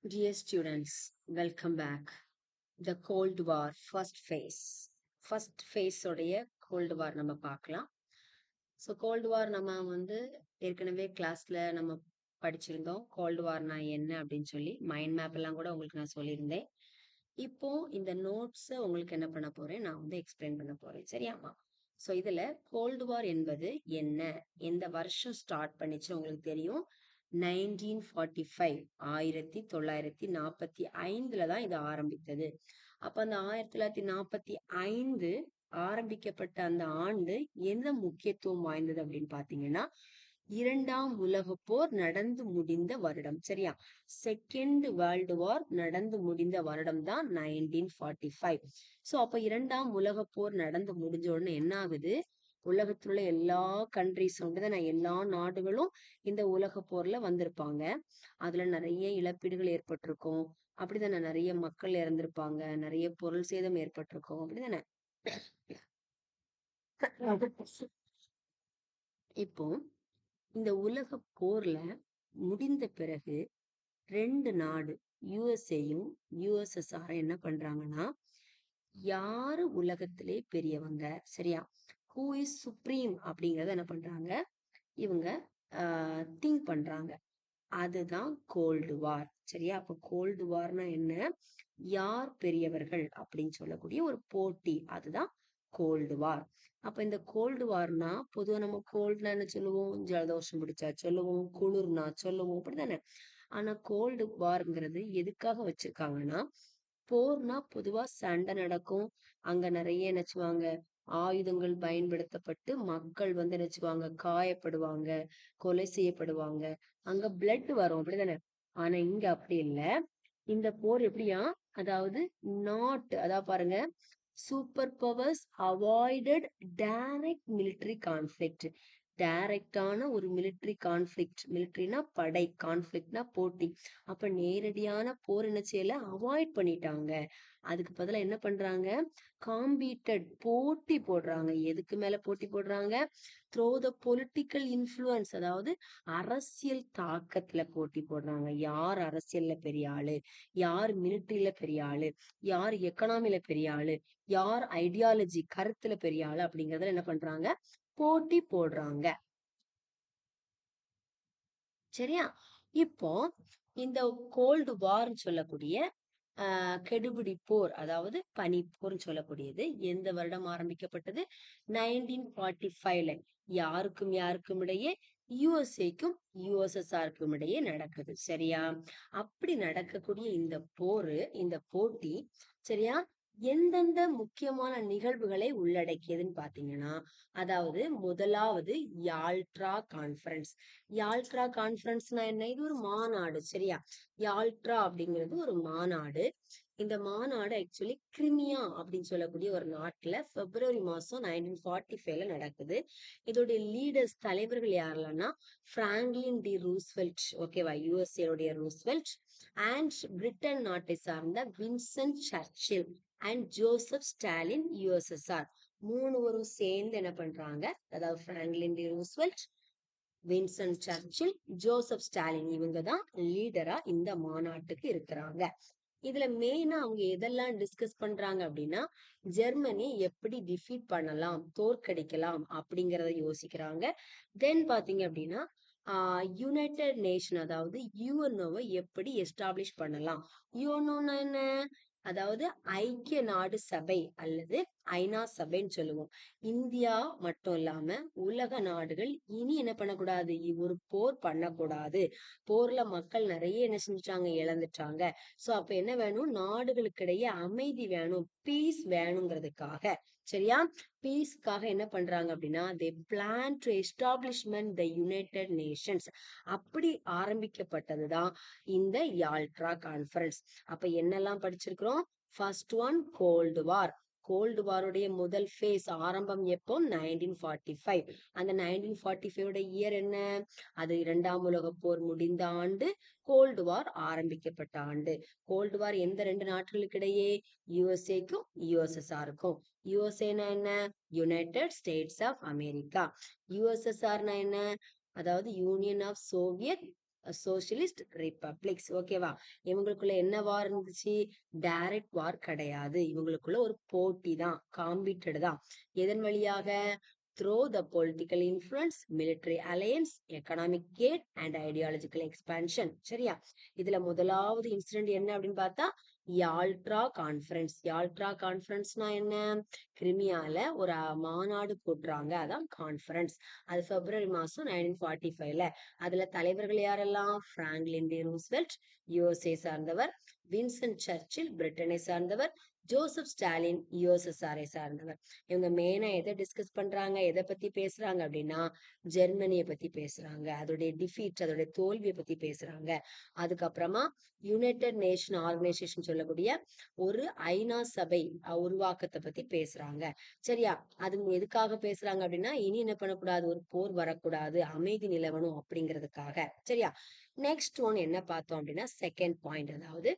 Dear students, welcome back. The Cold War first phase. First phase உடைய Cold War நம்ம பார்க்கலாம். So gold வார் நம்ம ஏற்கனவே கிளாஸ்ல நம்ம படிச்சிருந்தோம். கோல்டு வார்னா என்ன அப்படின்னு சொல்லி மைண்ட் மேப் எல்லாம் கூட உங்களுக்கு நான் சொல்லியிருந்தேன். இப்போ இந்த நோட்ஸை உங்களுக்கு என்ன பண்ண போறேன், நான் எக்ஸ்பிளைன் பண்ண போறேன். சரியாமா? ஸோ இதுல கோல்டு வார் என்பது என்ன, எந்த வருஷம் ஸ்டார்ட் பண்ணிச்சு உங்களுக்கு தெரியும். 1945 1945 தான் இது ஆரம்பித்தது. அப்ப அந்த 1945 ஆரம்பிக்கப்பட்ட அந்த ஆண்டு என்ன முக்கியத்துவம் வாய்ந்தது அப்படின்னு பாத்தீங்கன்னா, இரண்டாம் உலக போர் நடந்து முடிந்த வருடம். சரியா? செகண்ட் வேர்ல்டு வார் நடந்து முடிந்த வருடம் தான் 1945. சோ அப்ப இரண்டாம் உலக போர் நடந்து முடிஞ்ச உடனே என்ன ஆகுது, உலகத்துல உள்ள எல்லா கண்ட்ரிஸும் அப்படிதானே, எல்லா நாடுகளும் இந்த உலக போர்ல வந்திருப்பாங்க. அதுல நிறைய இழப்பீடுகள் ஏற்பட்டிருக்கும். அப்படிதானே, நிறைய மக்கள் இறந்திருப்பாங்க, நிறைய பொருள் சேதம் ஏற்பட்டிருக்கும். அப்படிதானே? இப்போ இந்த உலக போர்ல முடிந்த பிறகு ரெண்டு நாடு, யுஎஸ்ஏயும் யுஎஸ்எஸ்ஆர் என்ன பண்றாங்கன்னா, யாரு உலகத்திலே பெரியவங்க, சரியா, ஹூ இஸ் சுப்ரீம் அப்படிங்கறத என்ன பண்றாங்க, இவங்க திங்க் பண்றாங்க. அதுதான் கோல்டு வார். சரியா? அப்ப கோல்டு வார்னா என்ன, யார் பெரியவர்கள் அப்படின்னு சொல்லக்கூடிய ஒரு போட்டி, அதுதான் கோல்டு வார். அப்ப இந்த கோல்டு வார்னா பொதுவா நம்ம கோல்ட்னா என்ன சொல்லுவோம், ஜலதோஷம் பிடிச்சா சொல்லுவோம், குளிர்னா சொல்லுவோம், அப்படிதானே. ஆனா கோல்டு வார்ங்கிறது எதுக்காக வச்சிருக்காங்கன்னா, போர்னா பொதுவா சண்டை நடக்கும், அங்க நிறைய நினைச்சுவாங்க ஆயுதங்கள் பயன்படுத்தப்பட்டு மக்கள் நினைச்சுவாங்க காயப்படுவாங்க, கொலை செய்யப்படுவாங்க, அங்க பிளட் வரும், அப்படிதானே. ஆனா இங்க அப்படி இல்ல. இந்த போர் எப்படியா, அதாவது அதாவது பாருங்க, super powers avoided direct military conflict. டைரக்டான ஒரு மிலிட்டரி கான்ஃபிளிக்ட், மிலிட்டரினா படை, கான்ஃபிளிக்ட்னா போட்டி. அப்ப நேரடியான போர் என்ன செய்யல, அவாய்ட் பண்ணிட்டாங்க. அதுக்கு பதிலா என்ன பண்றாங்க, காம்பீட்டட், போட்டி போடுறாங்க. எதுக்கு மேல போட்டி போடுறாங்க, த்ரோ த பொலிட்டிக்கல் இன்ஃப்ளூயன்ஸ், அதாவது அரசியல் தாக்கத்துல போட்டி போடுறாங்க. யார் அரசியல்ல பெரிய ஆளு, யார் மிலிட்டரியில பெரிய ஆளு, யார் எக்கனாமில பெரிய ஆளு, யார் ஐடியாலஜி கருத்துல பெரிய ஆளு அப்படிங்கறதுல என்ன பண்றாங்க, போட்டி போடுறாங்க. சரியா? இப்போ இந்த கோல்டு வார்ன்னு சொல்லக்கூடிய கெடுபிடி போர், அதாவது பனிப்போர்னு சொல்லக்கூடியது எந்த வருடம் ஆரம்பிக்கப்பட்டது, 1945ல. யாருக்கும் யாருக்கும் இடையே, யுஎஸ்ஏக்கும் யுஎஸ்எஸ்ஆருக்கும் இடையே நடக்குது. சரியா? அப்படி நடக்கக்கூடிய இந்த போரு, இந்த போட்டி, சரியா, எந்தெந்த முக்கியமான நிகழ்வுகளை உள்ளடக்கியதுன்னு பாத்தீங்கன்னா, அதாவது முதலாவது யால்ட்ரா கான்ஃபரன்ஸ். யால்ட்ரா கான்ஃபரன்ஸ்னா என்ன, இது ஒரு மாநாடு. சரியா? யால்ட்ரா அப்படிங்கிறது ஒரு மாநாடு. இந்த மாநாடு ஆக்சுவலி கிரிமியா அப்படின்னு சொல்லக்கூடிய ஒரு நாட்டுல பிப்ரவரி மாசம் 1945ல நடக்குது. இதோடைய லீடர்ஸ், தலைவர்கள் யாரெல்லாம்னா, பிராங்க்லின் டி ரூஸ்வெல்ட், ஓகேவா, யுஎஸ்ஏ ரூஸ்வெல்ட், அண்ட் பிரிட்டன் நாட்டை சார்ந்த வின்சென்ட் சர்ச்சில் அண்ட் ஜோசப் ஸ்டாலின் யுஎஸ்எஸ்ஆர். மூணுவரும் சேர்ந்து என்ன பண்றாங்க, அதாவது பிராங்க்லின் டி ரூஸ்வெல்ட், வின்சென்ட் சர்ச்சில், ஜோசப் ஸ்டாலின், இவங்க தான் லீடரா இந்த மாநாட்டுக்கு இருக்கிறாங்க. இதுல மெயினா அவங்க எதெல்லாம் டிஸ்கஸ் பண்றாங்க அப்படின்னா, ஜெர்மனி எப்படி டிஃபீட் பண்ணலாம், தோற்கடிக்கலாம் அப்படிங்கறத யோசிக்கிறாங்க. தென் பாத்தீங்க அப்படின்னா, யுனைடெட் நேஷன், அதாவது யுஎன்ஓவை எப்படி எஸ்டாப்ளிஷ் பண்ணலாம். யுஎன்ஓனா என்ன, அதாவது ஐக்கிய நாடு சபை அல்லது ஐநா சபைன்னு சொல்லுவோம். இந்தியா மட்டும் இல்லாம உலக நாடுகள் இனி என்ன பண்ணக்கூடாது, ஒரு போர் பண்ணக்கூடாது. போர்ல மக்கள் நிறைய என்ன செஞ்சுட்டாங்க, இழந்துட்டாங்க. சோ அப்ப என்ன வேணும், நாடுகளுக்கிடையே அமைதி வேணும், பீஸ் வேணுங்கிறதுக்காக. சரியா? பீஸ்க்காக என்ன பண்றாங்க அப்படின்னா, they plan to establishment the United Nations. அப்படி ஆரம்பிக்கப்பட்டதுதான் இந்த யால்ட்ரா கான்ஃபரன்ஸ். அப்ப என்னெல்லாம் படிச்சிருக்கிறோம், first one cold war. Cold வாருடைய முதல் ஃபேஸ் ஆரம்பம் எப்போ, 1945. அந்த 1945 இயர் என்ன, அது இரண்டாம் உலக போர் முடிந்த ஆண்டு, கோல்டு வார் ஆரம்பிக்கப்பட்ட ஆண்டு. கோல்டு வார் எந்த ரெண்டு நாடுகளுக்கு இடையே, யுஎஸ்ஏக்கும் யுஎஸ்எஸ்ஆருக்கும். யுஎஸ்ஏனா என்ன, யுனைடெட் ஸ்டேட்ஸ் ஆஃப் அமெரிக்கா. யுஎஸ்எஸ்ஆர்னா என்ன, அதாவது Union of Soviet Socialist Republics. ஓகேவா? இவங்களுக்குள்ள என்ன வார் இருந்துச்சு? டைரக்ட் வார் கிடையாது. இவங்களுக்குள்ள ஒரு போட்டி தான், காம்பீட்டட் தான். எதன் வழியாக? Through the political influence, military alliance, economic aid and ideological expansion. சரியா? இதுல முதலாவது இன்சிடென்ட் என்ன அப்படின்னு பார்த்தா யால்ட்ரா கான்ஃபரன்ஸ். யால்ட்ரா கான்ஃபரன்ஸ்னா என்ன? கிரிமியால ஒரு மாநாடு போட்டுறாங்க, அதான் கான்ஃபரன்ஸ். அது பிப்ரவரி மாசம் 1945ல. அதுல தலைவர்கள் யாரெல்லாம்? பிராங்க்லின் டி ரூஸ்வெல்ட் யுஎஸ்ஏ சார்ந்தவர், வின்சென்ட் சர்ச்சில் பிரிட்டனை சார்ந்தவர், ஜோசப் ஸ்டாலின் யுஎஸ்எஸ்ஆரை சார்ந்தவர். இவங்க மெயினா எதை டிஸ்கஸ் பண்றாங்க, எதை பத்தி பேசுறாங்க அப்படின்னா ஜெர்மனியை பத்தி பேசுறாங்க, அதோடைய டிஃபீட், அதோடைய தோல்வியை பத்தி பேசுறாங்க. அதுக்கப்புறமா யுனைடெட் நேஷன் ஆர்கனைசேஷன் சொல்லக்கூடிய ஒரு ஐநா சபை உருவாக்கத்தை பத்தி பேசுறாங்க. சரியா? அது எதுக்காக பேசுறாங்க அப்படின்னா இனி என்ன பண்ணக்கூடாது, ஒரு போர் வரக்கூடாது, அமைதி நிலவணும் அப்படிங்கிறதுக்காக. சரியா? நெக்ஸ்ட் ஒன் என்ன பார்த்தோம் அப்படின்னா செகண்ட் பாயிண்ட். அதாவது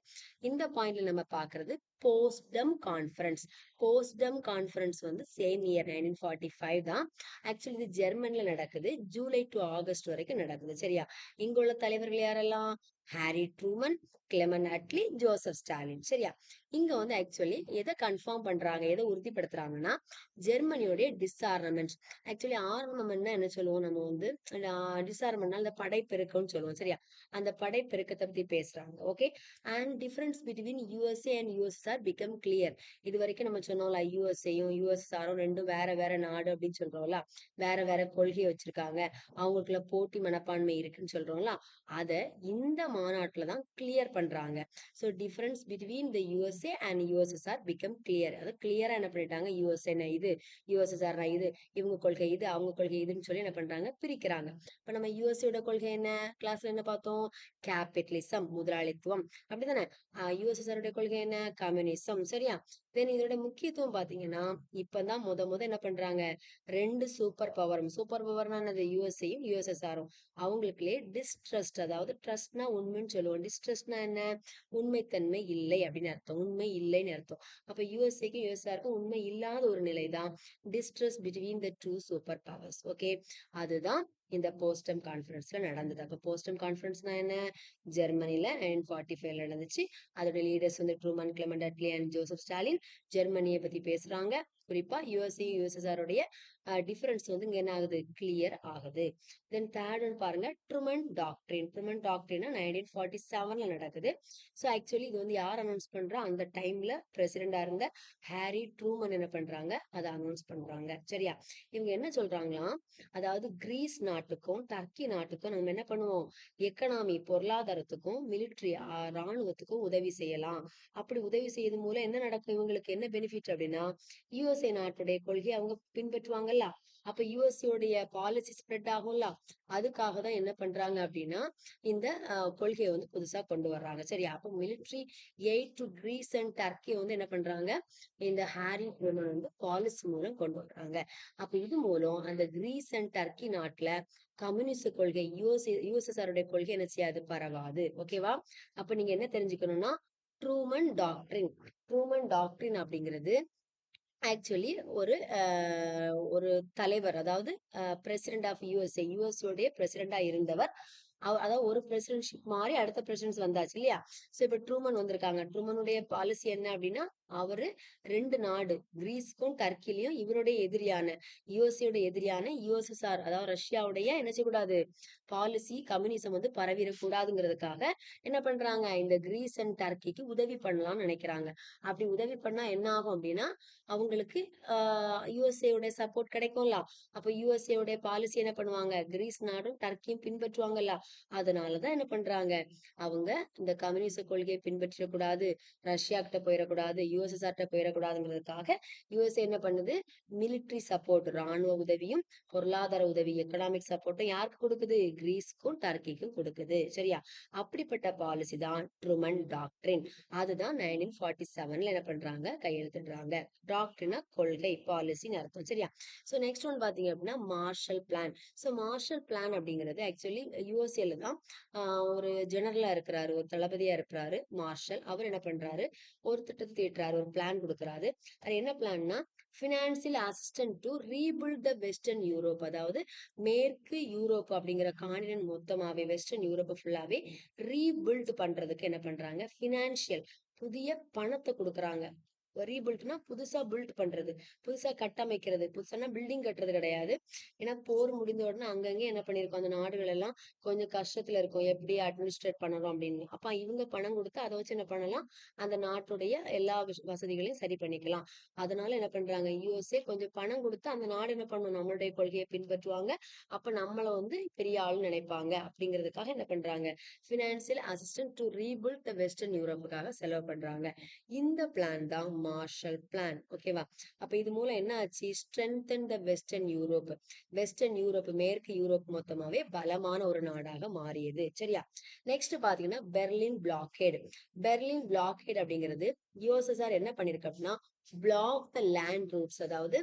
இந்த பாயிண்ட்ல நம்ம பாக்குறது போஸ்டம் கான்ஃபரன்ஸ். போஸ்டம் கான்ஃபரன்ஸ் வந்து சேம் இயர் 1945 தான். ஆக்சுவலி இது ஜெர்மன்ல நடக்குது. ஜூலை டு ஆகஸ்ட் வரைக்கும் நடக்குது. சரியா? இங்குள்ள தலைவர்கள் யாரெல்லாம்? Harry Truman, Clement Attlee, Joseph Stalin. சரியா? இங்க வந்து ஆக்சுவலி எதை கன்ஃபார்ம் பண்றாங்க, எதை உறுதிப்படுத்துறாங்கன்னா ஜெர்மனியோடைய டிஸ்ஆர்னமெண்ட். ஆக்சுவலி ஆர்னமெண்ட்னா என்ன சொல்லுவோம் நம்ம வந்து, டிஸ்ஆர்னமெண்ட்னா அந்த படைப்பெருக்கம்னு சொல்லுவோம். சரியா? அந்த படைப்பெருக்கத்தை பத்தி பேசுறாங்க. Okay. And difference between USA and USSR become clear. இது வரைக்கும் நம்ம சொன்னோம்ல, யூஎஸ்ஏயும் யூஎஸ்எஸ்ஆரும் ரெண்டும் வேற வேற நாடு அப்படின்னு சொல்றோம்ல, வேற வேற கொள்கை வச்சிருக்காங்க, அவங்களுக்குள்ள போட்டி மனப்பான்மை இருக்குன்னு சொல்றோம்ல, அத இந்த மாநாட்டுலதான் கிளியர் பண்றாங்க. So difference between the USA and USSR become clear. அது கிளியரா என்ன பண்ணிட்டாங்க, யூஎஸ்ஏ இது, யூஎஸ்எஸ்ஆர் இது, இவங்க கொள்கை இது, அவங்க கொள்கை இதுன்னு சொல்லி என்ன பண்றாங்க, பிரிக்கிறாங்க. இப்ப நம்ம யூஎஸ்ஏட கொள்கை என்ன, கிளாஸ்ல என்ன பார்த்தோம்? கேபிட்டலிசம், முதலாளித்துவம். அப்படிதானே? யூஎஸ்எஸ்ஆர் கொள்கை என்ன? கம்யூனிசம். சரியா? தென் இதோட முக்கியத்துவம் பாத்தீங்கன்னா இப்பதான் முத என்ன பண்றாங்க, ரெண்டு சூப்பர் பவரும், சூப்பர் பவர்னா என்னது, யூஎஸ்ஏயும் யூஎஸ்எஸ்ஆரும், அவங்களுக்குள்ளே டிஸ்ட்ரஸ்ட், அதாவது ட்ரஸ்ட்னா உண்மைன்னு சொல்லுவோம், டிஸ்ட்ரஸ்ட்னா என்ன? உண்மைத்தன்மை இல்லை அப்படின்னு அர்த்தம், உண்மை இல்லைன்னு அர்த்தம். அப்ப யூஎஸ்ஏக்கும் யூஎஸ்ஆருக்கும் உண்மை இல்லாத ஒரு நிலைதான் distrust between the two superpowers. Okay. அதுதான் இந்த போஸ்டம் கான்ஃபரன்ஸ்ல நடந்தது. அப்ப போஸ்டம் கான்ஃபரன்ஸ்னா என்ன? ஜெர்மனில 1945 நடந்துச்சு. அதோட லீடர்ஸ் வந்து Truman, Clement Attlee and Joseph Stalin. ஜெர்மனியை பத்தி பேசுறாங்க. குறிப்பா யுஎஸ்ஏ யூஎஸ்எஸ்ஆர் உடைய டிஃபரன்ஸ் வந்து இங்க என்ன ஆகுது, கிளியர் ஆகுது. தென் தேர்ட் ஒன் பாருங்க, ட்ரூமன் டாக்ட்ரின். ட்ரூமன் டாக்ட்ரின் 1947ல நடக்குது. ஸோ ஆக்சுவலி இது வந்து யார் அனௌன்ஸ் பண்றா, அந்த டைம்ல பிரசிடென்டா இருந்த ஹாரி ட்ரூமன் என்ன பண்றாங்க, அதை அனௌன்ஸ் பண்றாங்க. சரியா? இவங்க என்ன சொல்றாங்களாம், அதாவது கிரீஸ் நாட்டுக்கும் டர்க்கி நாட்டுக்கும் நம்ம என்ன பண்ணுவோம், எக்கனாமி பொருளாதாரத்துக்கும் மிலிட்ரி ராணுவத்துக்கும் உதவி செய்யலாம். அப்படி உதவி செய்யறது மூலம் என்ன நடக்கும், இவங்களுக்கு என்ன பெனிஃபிட் அப்படின்னா யுஎஸ்ஏ நாட்டுடைய கொள்கை அவங்க பின்பற்றுவாங்கல்ல, அப்ப யுஎஸ்ஏ உடைய பாலிசி ஸ்ப்ரெட் ஆகும்ல, அதுக்காக தான் என்ன பண்றாங்க அப்படின்னா இந்த கொள்கையை வந்து புதுசா கொண்டு வர்றாங்க. சரி? அப்ப military aid to Greece and Turkey வந்து என்ன பண்றாங்க, இந்த ஹாரி ட்ரூமன் வந்து பாலிசி மூலம் கொண்டு வர்றாங்க. அப்ப இது மூலம் அந்த கிரீஸ் அண்ட் டர்க்கி நாட்டுல கம்யூனிஸ்ட் கொள்கை, யுஎஸ்எஸ்ஆருடைய கொள்கை என்ன செய்யாது, பரவாது. ஓகேவா? அப்ப நீங்க என்ன தெரிஞ்சுக்கணும்னா ட்ரூமன் டாக்ட்ரின். ட்ரூமன் டாக்ட்ரின் அப்படிங்கிறது ஆக்சுவலி ஒரு தலைவர், அதாவது பிரசிடென்ட் ஆஃப் யுஎஸ்ஏ, யுஎஸ்ஏடைய பிரசிடென்டா இருந்தவர். அதாவது ஒரு பிரசிடென்ட்ஷிப் மாறி அடுத்த பிரசிடென்ட்ஸ் வந்தாச்சு இல்லையா? சோ இப்ப ட்ரூமன் வந்திருக்காங்க. ட்ரூமனுடைய பாலிசி என்ன அப்படின்னா அவரு ரெண்டு நாடு கிரீஸ்க்கும் டர்க்கிலையும் இவருடைய எதிரியான யுஎஸ்ஏட எதிரியான யுஎஸ்எஸ்ஆர், அதாவது ரஷ்யாவுடைய என்ன செய்யக்கூடாது, பாலிசி கம்யூனிசம் வந்து பரவிடக்கூடாதுங்கிறதுக்காக என்ன பண்றாங்க, இந்த கிரீஸ் அண்ட் டர்க்கிக்கு உதவி பண்ணலாம்னு நினைக்கிறாங்க. அப்படி உதவி பண்ணா என்ன ஆகும் அப்படின்னா அவங்களுக்கு யுஎஸ்ஏ உடைய சப்போர்ட் கிடைக்கும்ல. அப்ப யுஎஸ்ஏ உடைய பாலிசி என்ன பண்ணுவாங்க, கிரீஸ் நாடும் டர்க்கியும் பின்பற்றுவாங்கல்ல. அதனாலதான் என்ன பண்றாங்க, அவங்க இந்த கம்யூனிச கொள்கையை பின்பற்றக்கூடாது, ரஷ்யா கிட்ட போயிடக்கூடாது, யுஎஸ்எஸ்ஆர் கிட்ட போயிடக்கூடாதுங்கிறதுக்காக யுஎஸ்ஏ என்ன பண்ணுது, மிலிட்ரி சப்போர்ட், ராணுவ உதவியும் பொருளாதார உதவி, எக்கனாமிக் சப்போர்ட்டும் யாருக்கு கொடுக்குது, கிரீஸ்க்கும் டர்க்கிக்கும் கொடுக்குது. சரியா? அப்படிப்பட்ட பாலிசி தான் ட்ரூமன் டாக்ட்ரின். அதுதான் 1947ல என்ன பண்றாங்க, கையெழுத்திடுறாங்க. டாக்ட்ரினா கொள்கை, பாலிசின்னு அர்த்தம். சரியா? சோ நெக்ஸ்ட் ஒன் பாத்தீங்க அப்படின்னா Marshall Plan. So Marshall Plan அப்படிங்கிறது ஆக்சுவலி யுஎஸ்ஏல தான் ஒரு ஜெனரலா இருக்கிறாரு, ஒரு தளபதியா இருக்கிறாரு மார்ஷல். அவர் என்ன பண்றாரு, ஒரு திட்டத்தை தீட்டுறாரு, ஒரு பிளான் கொடுக்குறாரு. அது என்ன பிளான்னா financial assistant to rebuild the western Europe, அதாவது மேற்கு யூரோப் அப்படிங்கிற காண்டினென்ட் மொத்தமாவே வெஸ்டர்ன் யூரோப் ஃபுல்லாவே ரீபில்ட் பண்றதுக்கு என்ன பண்றாங்க, ஃபினான்சியல் புதிய பணத்தை கொடுக்குறாங்க. ரீபில்ட்னா புதுசா பில்ட் பண்றது, புதுசா கட்டமைக்கிறது. புதுசானா பில்டிங் கட்டுறது கிடையாது. ஏன்னா போர் முடிந்த உடனே அங்கங்க என்ன பண்ணிருக்கோம், அந்த நாடுகள் எல்லாம் கொஞ்சம் கஷ்டத்துல இருக்கும், எப்படி அட்மினிஸ்ட்ரேட் பண்ணணும் அப்படின்னு. அப்ப இவங்க பணம் கொடுத்து அதை வச்சு என்ன பண்ணலாம், அந்த நாட்டுடைய எல்லா வசதிகளையும் சரி பண்ணிக்கலாம். அதனால என்ன பண்றாங்க, யுஎஸ்ஏ கொஞ்சம் பணம் கொடுத்து அந்த நாடு என்ன பண்ணும், நம்மளுடைய கொள்கையை பின்பற்றுவாங்க. அப்ப நம்மள பெரிய ஆள் நினைப்பாங்க அப்படிங்கிறதுக்காக என்ன பண்றாங்க, financial assistant to rebuild the western யூரோப்புக்காக செலவு பண்றாங்க. இந்த பிளான் தான் மார்ஷல் பிளான். ஓகேவா? அப்ப இது மூலம் என்ன ஆச்சு, ஸ்ட்ரென்தன் த வெஸ்டர்ன் யூரோப், வெஸ்டர்ன் யூரோப் மேற்கு யூரோப் மொத்தமாவே பலமான ஒரு நாடாக மாறியது. சரியா? நெக்ஸ்ட் பாத்தீங்கன்னா பெர்லின் பிளாக்கேடு. பெர்லின் பிளாக்கேடு அப்படிங்கிறது யுஎஸ்எஸ்ஆர் என்ன பண்ணிருக்கு அப்படின்னா, பிளாக் த லேண்ட் ரூட்ஸ், அதாவது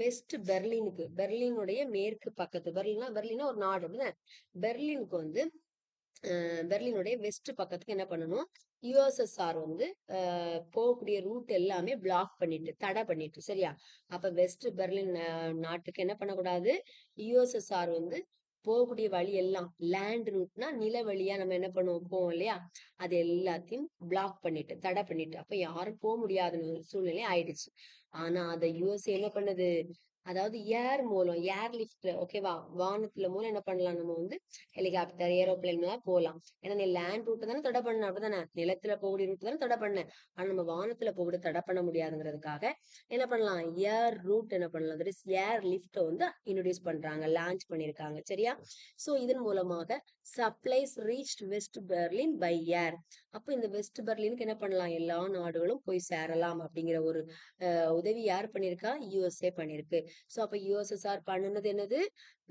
வெஸ்ட் பெர்லினுக்கு, பெர்லினுடைய மேற்கு பக்கத்து, பெர்லினா ஒரு நாடு அப்படிதான், பெர்லினுக்கு பெர்லினுடைய வெஸ்ட் பக்கத்துக்கு என்ன பண்ணணும், யுஎஸ்எஸ்ஆர் போகக்கூடிய ரூட் எல்லாமே பிளாக் பண்ணிட்டு, தடை பண்ணிட்டு. சரியா? அப்ப வெஸ்ட் பெர்லின் நாட்டுக்கு என்ன பண்ணக்கூடாது, யுஎஸ்எஸ்ஆர் போகக்கூடிய வழி எல்லாம், லேண்ட் ரூட்னா நில வழியா நம்ம என்ன பண்ணுவோம், போவோம் இல்லையா, அது எல்லாத்தையும் பிளாக் பண்ணிட்டு, தடை பண்ணிட்டு. அப்ப யாரும் போக முடியாத சூழ்நிலை ஆயிடுச்சு. ஆனா அதை யுஎஸ்ஏ என்ன பண்ணுது, அதாவது ஏர் மூலம், ஏர் லிஃப்ட், ஓகேவா, வானத்துல மூலம் என்ன பண்ணலாம், நம்ம ஹெலிகாப்டர் ஏரோப்ளைன் எல்லாம் போகலாம். ஏன்னா நீ லேண்ட் ரூட் தானே தடை பண்ண, அப்படிதானே, நிலத்துல போகக்கூடிய ரூட் தானே தடை பண்ண. ஆனா நம்ம வானத்துல போக தடை பண்ண முடியாதுங்கிறதுக்காக என்ன பண்ணலாம், ஏர் ரூட் என்ன பண்ணலாம், that is airlift introduce பண்றாங்க, லான்ச் பண்ணிருக்காங்க. சரியா? சோ இதன் மூலமாக supplies reached West Berlin by air. அப்ப இந்த வெஸ்ட் பெர்லினுக்கு என்ன பண்ணலாம், எல்லா நாடுகளும் போய் சேரலாம் அப்படிங்கிற ஒரு உதவி யார் பண்ணிருக்கா, யுஎஸ்ஏ பண்ணிருக்கு. சோ அப்ப யுஎஸ்எஸ்ஆர் பண்ணுனது என்னது,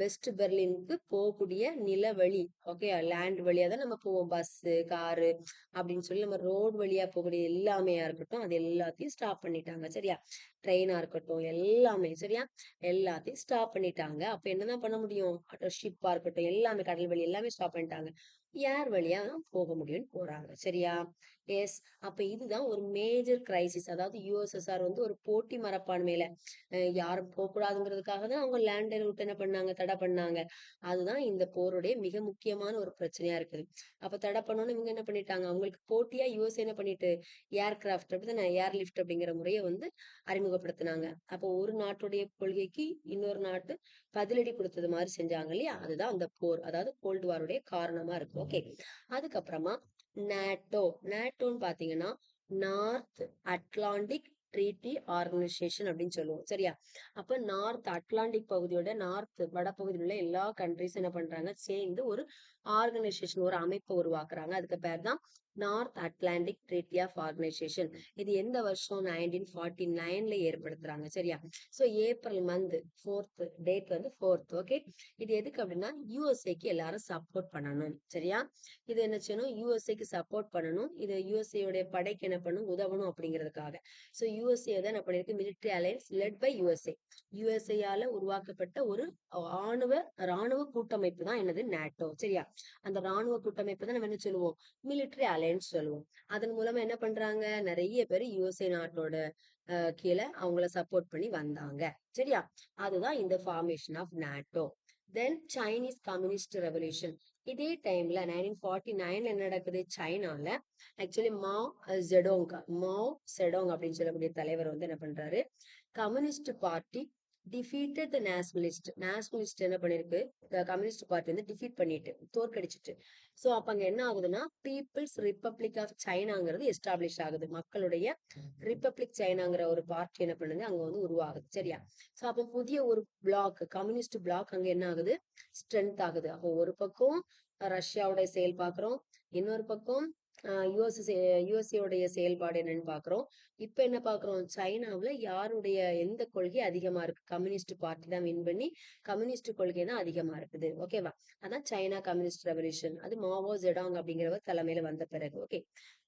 வெஸ்ட் பெர்லினுக்கு போகக்கூடிய நிலவழி, ஓகே, லேண்ட் வழியா தான் நம்ம போவோம், பஸ், காரு அப்படின்னு சொல்லி நம்ம ரோடு வழியா போகக்கூடிய எல்லாமே இருக்கட்டும், அது எல்லாத்தையும் ஸ்டாப் பண்ணிட்டாங்க. சரியா? ட்ரெயினா இருக்கட்டும், எல்லாமே. சரியா? எல்லாத்தையும் ஸ்டாப் பண்ணிட்டாங்க. அப்ப என்னதான் பண்ண முடியும், ஷிப்பா இருக்கட்டும், எல்லாமே கடல் வழி எல்லாமே ஸ்டாப் பண்ணிட்டாங்க. ஏர் வழியா தான் போக முடியும்னு போறாங்க. சரியா? எஸ். அப்ப இதுதான் ஒரு மேஜர் கிரைசிஸ், அதாவது யுஎஸ்எஸ்ஆர் ஒரு போட்டி மரப்பான்மையில யாரும் போகக்கூடாதுங்கிறதுக்காக தான் அவங்க லேண்ட் ரூட் என்ன பண்ணாங்க, தடை பண்ணாங்க. அதுதான் இந்த போருடைய மிக முக்கியமான ஒரு பிரச்சனையா இருக்குது. அப்ப தடை பண்ணோன்னு இவங்க என்ன பண்ணிட்டாங்க, அவங்களுக்கு போட்டியா யுஎஸ் என்ன பண்ணிட்டு, ஏர்கிராஃப்ட் அப்படிதானே, ஏர் லிஃப்ட் அப்படிங்கிற முறையை அறிமுகப்படுத்தினாங்க. அப்போ ஒரு நாட்டுடைய கொள்கைக்கு இன்னொரு நாட்டு பதிலடி கொடுத்தது மாதிரி செஞ்சாங்க இல்லையா, அதுதான் அந்த போர், அதாவது கோல்டு வாருடைய காரணமா இருக்கு. ஓகே. அதுக்கப்புறமா நேட்டோ. நேட்டோன்னு பாத்தீங்கன்னா நார்த் அட்லாண்டிக் ட்ரீட்டி ஆர்கனைசேஷன் அப்படின்னு சொல்லுவோம். சரியா? அப்ப நார்த் அட்லாண்டிக் பகுதியோட வடபகுதியில் உள்ள எல்லா கண்ட்ரிஸ் என்ன பண்றாங்க, சேர்ந்து ஒரு ஆர்கனைசேஷன், ஒரு அமைப்பை உருவாக்குறாங்க. அதுக்கு பேர் தான் north Atlantic treaty of organisation. இது எந்த வருஷம், 1949ல ஏற்படுத்துறாங்க. சரியா? So April month 4th date 4th. Okay. இது எதுக்கு அப்படின்னா, யுஎஸ்ஏக்கு எல்லாரும் சப்போர்ட் பண்ணணும். சரியா? இது என்ன செய்யணும், யுஎஸ்ஏக்கு சப்போர்ட் பண்ணணும், இது யுஎஸ்ஏ உடைய படைக்கு என்ன பண்ணும், உதவணும் அப்படிங்கிறதுக்காக. சோ யுஎஸ்ஏ தான் என்ன பண்ணிருக்கு, military alliance led by USA, யுஎஸ்ஏயால உருவாக்கப்பட்ட ஒரு ராணுவ கூட்டமைப்பு தான் என்னது, நேட்டோ. சரியா? அந்த ராணுவ கூட்டமைப்பு தான் நம்ம என்ன சொல்லுவோம், மிலிட்டரி அலையன்ஸ் சொல்லுவோம். அதன் மூலமா என்ன பண்றாங்க, நிறைய பேர் யுஎஸ்ஏ நாட்டோட கீழே அவங்கள சப்போர்ட் பண்ணி வந்தாங்க. சரியா? அதுதான் இந்த formation of NATO. Then Chinese communist revolution. இதே டைம்ல 1949ல என்ன நடக்குது, சைனால ஆக்சுவலி மாவ் செடோங் அப்படின்னு சொல்லக்கூடிய தலைவர் என்ன பண்றாரு, கம்யூனிஸ்ட் பார்ட்டி டிஃபீட்டட் த நேஷனலிஸ்ட் என்ன பண்ணிருக்கு, கம்யூனிஸ்ட் பார்ட்டி டிஃபீட் பண்ணிட்டு, தோற்கடிச்சிட்டு. சோ அப்ப அங்க என்ன ஆகுதுன்னா, பீப்புள்ஸ் ரிப்பப்ளிக் ஆஃப் சைனாங்கிறது எஸ்டாப்ளிஷ் ஆகுது, மக்களுடைய ரிப்பப்ளிக் சைனாங்கிற ஒரு பார்ட்டி என்ன பண்ணுது, அங்க உருவாகுது. சரியா? சோ அப்ப புதிய ஒரு பிளாக், கம்யூனிஸ்ட் பிளாக் அங்க என்ன ஆகுது, ஸ்ட்ரென்த் ஆகுது. அப்போ ஒரு பக்கம் ரஷ்யாவுடைய செயல் பாக்குறோம், இன்னொரு பக்கம் யுஎஸ்ஏ செயல்பாடு என்னன்னு பாக்குறோம். இப்ப என்ன பாக்குறோம், சைனாவுல யாருடைய எந்த கொள்கை அதிகமா இருக்கு, கம்யூனிஸ்ட் பார்ட்டி தான் வின் பண்ணி கம்யூனிஸ்ட் கொள்கை தான் அதிகமா இருக்குது. ஓகேவா? அதான் சைனா கம்யூனிஸ்ட் ரெவல்யூஷன். அது மாவோ ஜெடாங் அப்படிங்கிறவர் தலைமையில வந்த பிறகு. ஓகே.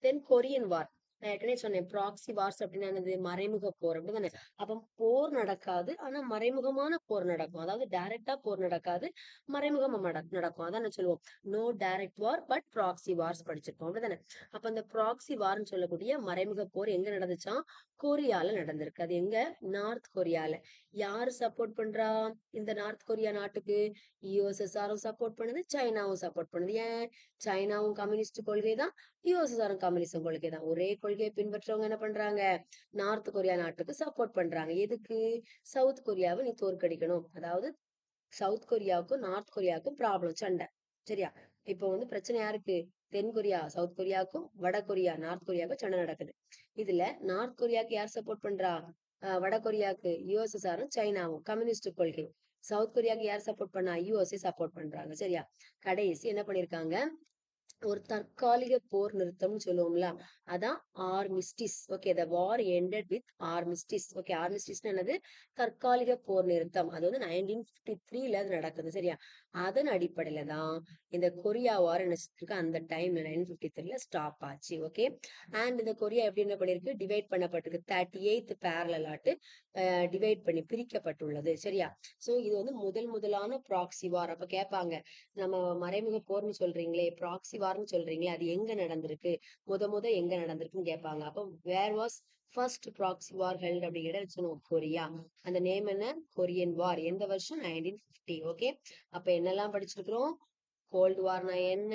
தென் கொரியன் வார். நான் ஏற்கனவே சொன்னேன் ப்ராக்சி வார்ஸ் அப்படின்னா என்னது, மறைமுக போர் அப்படிதானே. அப்ப போர் நடக்காது, ஆனா மறைமுகமான போர் நடக்கும். அதாவது டைரக்டா போர் நடக்காது, மறைமுகமா நடக்கும். அதான் நான் சொல்லுவோம் no direct war but proxy wars படிச்சிருக்கோம் அப்படிதானே. அப்ப அந்த ப்ராக்சி வார்னு சொல்லக்கூடிய மறைமுக போர் எங்க நடந்துச்சாம், கொரியால நடந்திருக்கு. அது எங்க, நார்த் கொரியால. யாரு சப்போர்ட் பண்றா இந்த நார்த் கொரியா நாட்டுக்கு, யுஎஸ்எஸ்ஆரும் சப்போர்ட் பண்ணுது, சைனாவும் சப்போர்ட் பண்ணுது. ஏன், சைனாவும் கம்யூனிஸ்ட் கொள்கை தான், யுஎஸ்எஸ்ஆரும் கம்யூனிஸ்ட் கொள்கை தான். ஒரே கொள்கையை பின்பற்றவங்க என்ன பண்றாங்க, நார்த் கொரியா நாட்டுக்கு சப்போர்ட் பண்றாங்க. எதுக்கு, சவுத் கொரியாவை நீ தோற்கடிக்கணும். அதாவது சவுத் கொரியாவுக்கும் நார்த் கொரியாவுக்கும் ப்ராப்ளம், சண்டை. சரியா, இப்போ வந்து பிரச்சனை யாருக்கு, தென் கொரியா சவுத் கொரியாவுக்கும், வட கொரியா நார்த் கொரியாவுக்கும் சண்டை நடக்குது. இதுல நார்த் கொரியாவுக்கு யார் சப்போர்ட் பண்றா, வட கொரியாவுக்கு யுஎஸ்எஸ்ஆரும் சைனாவும் கம்யூனிஸ்ட் கொள்கை. சவுத் கொரியாவுக்கு யார் சப்போர்ட் பண்ணா, யுஎஸ்ஏ சப்போர்ட் பண்றாங்க. சரியா, கடைசி என்ன பண்ணிருக்காங்க, ஒரு தற்காலிக போர் நிறுத்தம்னு சொல்லுவோம்ல, அதான் armistice. Okay, the war ended with armistice. Okay, armistice என்னது, தற்காலிக போர் நிறுத்தம். அது வந்து 1953ல அது நடக்குது. சரியா, அதன் அடிப்படையில தான் இந்த கொரியா வார் என்ன செஞ்சிருக்கு, அந்த டைம்ல 1953ல ஸ்டாப் ஆச்சு. ஓகே, அண்ட் இந்த கொரியா எப்படி என்ன பண்ணிருக்கு, டிவைட் பண்ணப்பட்டிருக்கு. 38th parallel ஆட்டு டிவைட் பண்ணி பிரிக்கப்பட்டுள்ளது. சரியா, சோ இது வந்து முதலான ப்ராக்சி வார். அப்ப கேட்பாங்க, நம்ம மறைமுக போர்னு சொல்றீங்களே, ப்ராக்சி வார்னு சொல்றீங்களே, அது எங்க நடந்திருக்கு, முத எங்க நடந்திருக்குன்னு கேட்பாங்க. அப்போ where was first proxy war held அப்படிங்கிற சொல்லுவோம், கொரியா. அந்த நேம் என்ன, கொரியன் வார். எந்த வருஷம், 1950. ஓகே, அப்ப என்னெல்லாம் படிச்சிருக்கிறோம், கோல்டு வார்னா என்ன,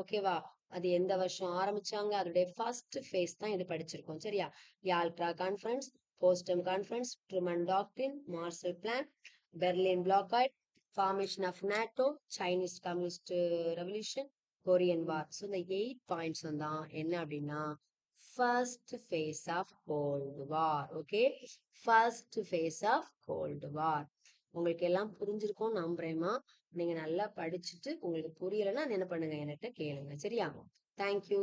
ஓகேவா, அது எந்த வருஷம் ஆரம்பிச்சாங்க, அதோடைய ஃபர்ஸ்ட் ஃபேஸ் தான் இது படிச்சிருக்கோம். சரியா, Yalta conference, Potsdam conference, Truman doctrine, Marshall plan, Berlin blockade, formation of NATO, Chinese communist revolution, Korean war. So இந்த 8 பாயிண்ட்ஸ் தான் என்ன அப்படின்னா first phase of cold war. Okay, first phase of cold war. உங்களுக்கு எல்லாம் புரிஞ்சிருக்கும் நம்புறேமா. நீங்க நல்லா படிச்சுட்டு உங்களுக்கு புரியலைன்னா என்ன பண்ணுங்க, என்கிட்ட கேளுங்க. சரியா, தேங்க்யூ.